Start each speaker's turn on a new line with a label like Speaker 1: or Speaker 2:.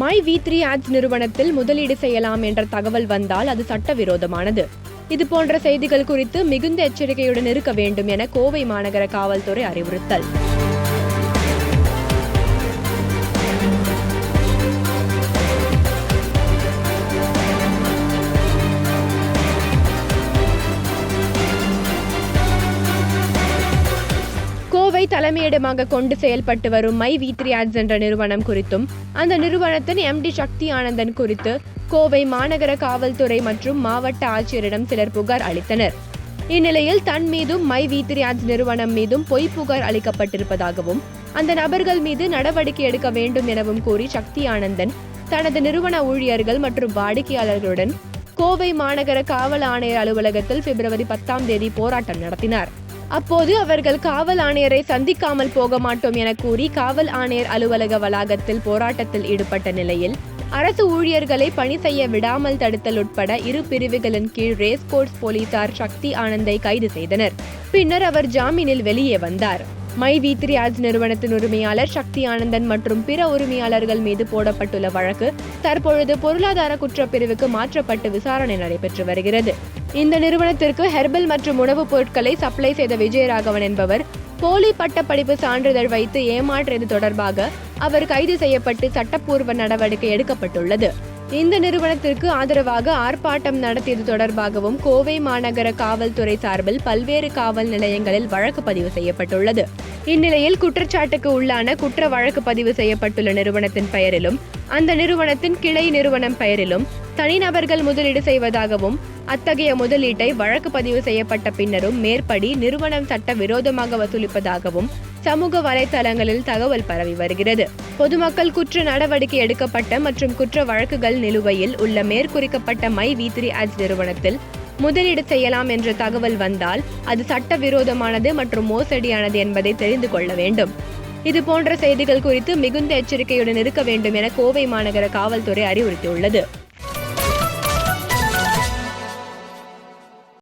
Speaker 1: My வி3 ads நிறுவனத்தில் முதலீடு செய்யலாம் என்ற தகவல் வந்தால் அது சட்டவிரோதமானது. இதுபோன்ற செய்திகள் குறித்து மிகுந்த எச்சரிக்கையுடன் இருக்க வேண்டும் என கோவை மாநகர காவல்துறை அறிவுறுத்தல். கோவை தலைமையிடமாக கொண்டு செயல்பட்டு வரும் மை வி3 ஆட்ஸ் என்ற நிறுவனம் குறித்தும் அந்த நிறுவனத்தின் MD சக்தி ஆனந்தன் குறித்து கோவை மாநகர காவல்துறை மற்றும் மாவட்ட ஆட்சியரிடம் சிலர் புகார் அளித்தனர். இந்நிலையில் தன் மீதும் மை வி3 ஆட்ஸ் நிறுவனம் மீதும் பொய் புகார் அளிக்கப்பட்டிருப்பதாகவும் அந்த நபர்கள் மீது நடவடிக்கை எடுக்க வேண்டும் எனவும் கூறி சக்தி ஆனந்தன் தனது நிறுவன ஊழியர்கள் மற்றும் வாடிக்கையாளர்களுடன் கோவை மாநகர காவல் ஆணையர் அலுவலகத்தில் பிப்ரவரி 10 போராட்டம் நடத்தினார். அப்போது அவர்கள் காவல் ஆணையரை சந்திக்காமல் போக மாட்டோம் என கூறி காவல் ஆணையர் அலுவலக வளாகத்தில் போராட்டத்தில் ஈடுபட்ட நிலையில் அரசு ஊழியர்களை பணி செய்ய விடாமல் தடுத்தல் உட்பட 2 பிரிவுகளின் கீழ் ரேஸ்கோர்ஸ் போலீசார் சக்தி ஆனந்தை கைது செய்தனர். பின்னர் அவர் ஜாமீனில் வெளியே வந்தார். மை வி3 ஆட்ஸ் நிறுவனத்தின் உரிமையாளர் சக்தி ஆனந்தன் மற்றும் பிற உரிமையாளர்கள் மீது போடப்பட்டுள்ள வழக்கு தற்பொழுது பொருளாதார குற்றப்பிரிவுக்கு மாற்றப்பட்டு விசாரணை நடைபெற்று வருகிறது. இந்த நிறுவனத்திற்கு ஹெர்பல் மற்றும் உணவுப் பொருட்களை சப்ளை செய்த விஜயராகவன் என்பவர் போலி பட்டப்படிப்பு சான்றிதழ் வைத்து ஏமாற்றியது தொடர்பாக அவர் கைது செய்யப்பட்டு சட்டப்பூர்வ நடவடிக்கை எடுக்கப்பட்டுள்ளது. இந்த நிறுவனத்திற்கு ஆதரவாக ஆர்ப்பாட்டம் நடத்தியது தொடர்பாகவும் கோவை மாநகர காவல்துறை சார்பில் பல்வேறு காவல் நிலையங்களில் வழக்கு பதிவு செய்யப்பட்டுள்ளது. இந்நிலையில் குற்றச்சாட்டுக்கு உள்ளான குற்ற வழக்கு பதிவு செய்யப்பட்டுள்ள நிறுவனத்தின் பெயரிலும் அந்த நிறுவனத்தின் கிளை நிறுவனம் பெயரிலும் தனிநபர்கள் முதலீடு செய்வதாகவும் அத்தகைய முதலீட்டை வழக்கு பதிவு செய்யப்பட்ட பின்னரும் மேற்படி நிறுவனம் சட்ட விரோதமாக வசூலிப்பதாகவும் சமூக வலைதளங்களில் தகவல் பரவி வருகிறது. பொதுமக்கள் குற்ற நடவடிக்கை எடுக்கப்பட்ட மற்றும் குற்ற வழக்குகள் நிலுவையில் உள்ள மேற்குறிக்கப்பட்ட மை வி3 ஆட்ஸ் நிறுவனத்தில் முதலீடு செய்யலாம் என்ற தகவல் வந்தால் அது சட்டவிரோதமானது மற்றும் மோசடியானது என்பதை தெரிந்து கொள்ள வேண்டும். இதுபோன்ற செய்திகள் குறித்து மிகுந்த எச்சரிக்கையுடன் இருக்க வேண்டும் என கோவை மாநகர காவல்துறை அறிவுறுத்தியுள்ளது.